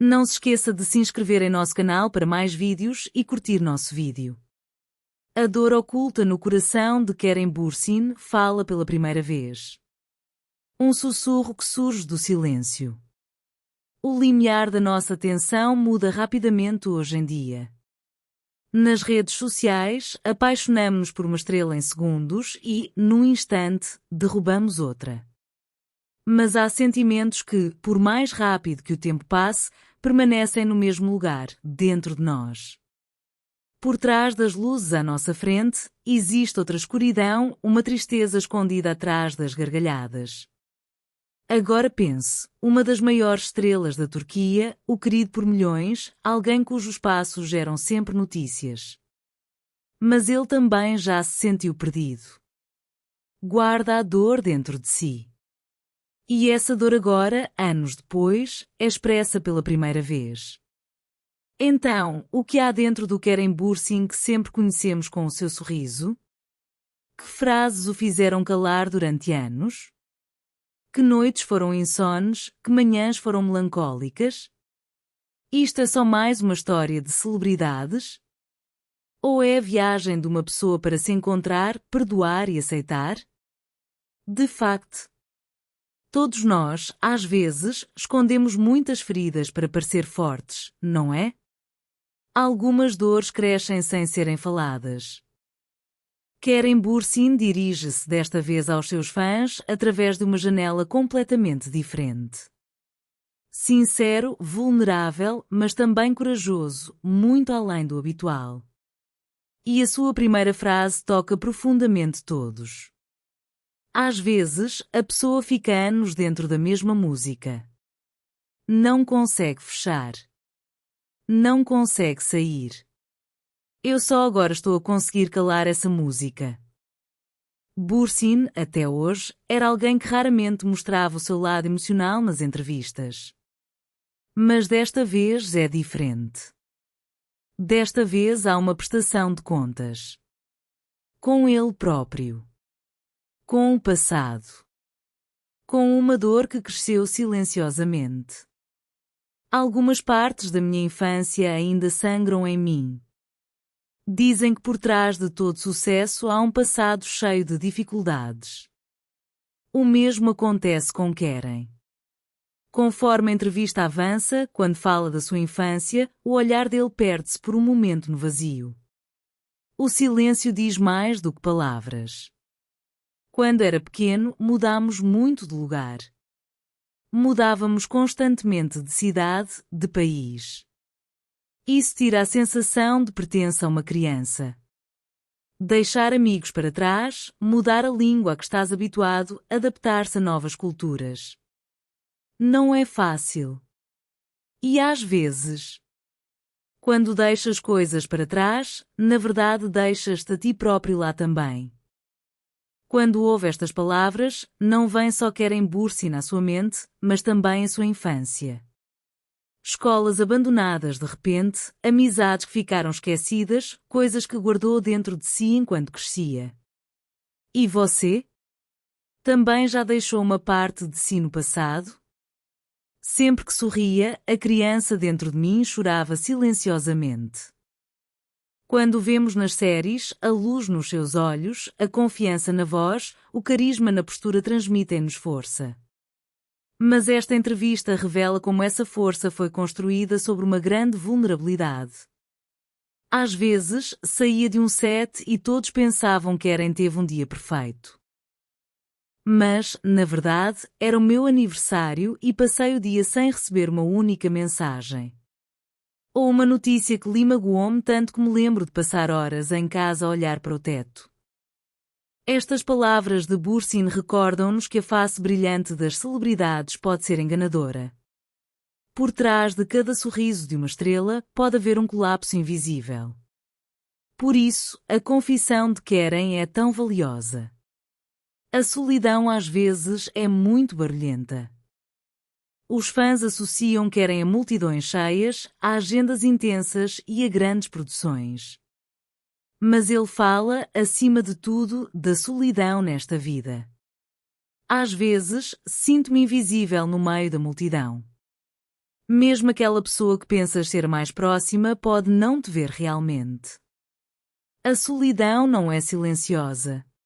Não se esqueça de se inscrever em nosso canal para mais vídeos e curtir nosso vídeo. A dor oculta no coração de Keren Bürsin fala pela primeira vez. Um sussurro que surge do silêncio. O limiar da nossa atenção muda rapidamente hoje em dia. Nas redes sociais, apaixonamo-nos por uma estrela em segundos e, num instante, derrubamos outra. Mas há sentimentos que, por mais rápido que o tempo passe, permanecem no mesmo lugar, dentro de nós. Por trás das luzes à nossa frente, existe outra escuridão, uma tristeza escondida atrás das gargalhadas. Agora pense, uma das maiores estrelas da Turquia, o querido por milhões, alguém cujos passos geram sempre notícias. Mas ele também já se sentiu perdido. Guarda a dor dentro de si. E essa dor agora, anos depois, é expressa pela primeira vez. Então, o que há dentro do Keren Bürsin que sempre conhecemos com o seu sorriso? Que frases o fizeram calar durante anos? Que noites foram insones, que manhãs foram melancólicas? Isto é só mais uma história de celebridades? Ou é a viagem de uma pessoa para se encontrar, perdoar e aceitar? De facto, todos nós, às vezes, escondemos muitas feridas para parecer fortes, não é? Algumas dores crescem sem serem faladas. Keren Bürsin dirige-se desta vez aos seus fãs através de uma janela completamente diferente. Sincero, vulnerável, mas também corajoso, muito além do habitual. E a sua primeira frase toca profundamente todos. Às vezes, a pessoa fica anos dentro da mesma música. Não consegue fechar. Não consegue sair. Eu só agora estou a conseguir calar essa música. Bürsin, até hoje, era alguém que raramente mostrava o seu lado emocional nas entrevistas. Mas desta vez é diferente. Desta vez há uma prestação de contas. Com ele próprio. Com o passado. Com uma dor que cresceu silenciosamente. Algumas partes da minha infância ainda sangram em mim. Dizem que por trás de todo sucesso há um passado cheio de dificuldades. O mesmo acontece com Keren. Conforme a entrevista avança, quando fala da sua infância, o olhar dele perde-se por um momento no vazio. O silêncio diz mais do que palavras. Quando era pequeno, mudámos muito de lugar. Mudávamos constantemente de cidade, de país. Isso tira a sensação de pertença a uma criança. Deixar amigos para trás, mudar a língua a que estás habituado, adaptar-se a novas culturas. Não é fácil. E às vezes, quando deixas coisas para trás, na verdade deixas-te a ti próprio lá também. Quando ouve estas palavras, não vem só Keren Bürsin à sua mente, mas também a sua infância. Escolas abandonadas de repente, amizades que ficaram esquecidas, coisas que guardou dentro de si enquanto crescia. E você? Também já deixou uma parte de si no passado? Sempre que sorria, a criança dentro de mim chorava silenciosamente. Quando o vemos nas séries, a luz nos seus olhos, a confiança na voz, o carisma na postura transmitem-nos força. Mas esta entrevista revela como essa força foi construída sobre uma grande vulnerabilidade. Às vezes, saía de um set e todos pensavam que Keren teve um dia perfeito. Mas, na verdade, era o meu aniversário e passei o dia sem receber uma única mensagem. Ou uma notícia que lhe magoou-me tanto que me lembro de passar horas em casa a olhar para o teto. Estas palavras de Bürsin recordam-nos que a face brilhante das celebridades pode ser enganadora. Por trás de cada sorriso de uma estrela pode haver um colapso invisível. Por isso, a confissão de Keren é tão valiosa. A solidão às vezes é muito barulhenta. Os fãs associam Keren a multidões cheias, a agendas intensas e a grandes produções. Mas ele fala, acima de tudo, da solidão nesta vida. Às vezes, sinto-me invisível no meio da multidão. Mesmo aquela pessoa que pensas ser mais próxima pode não te ver realmente. A solidão não é silenciosa.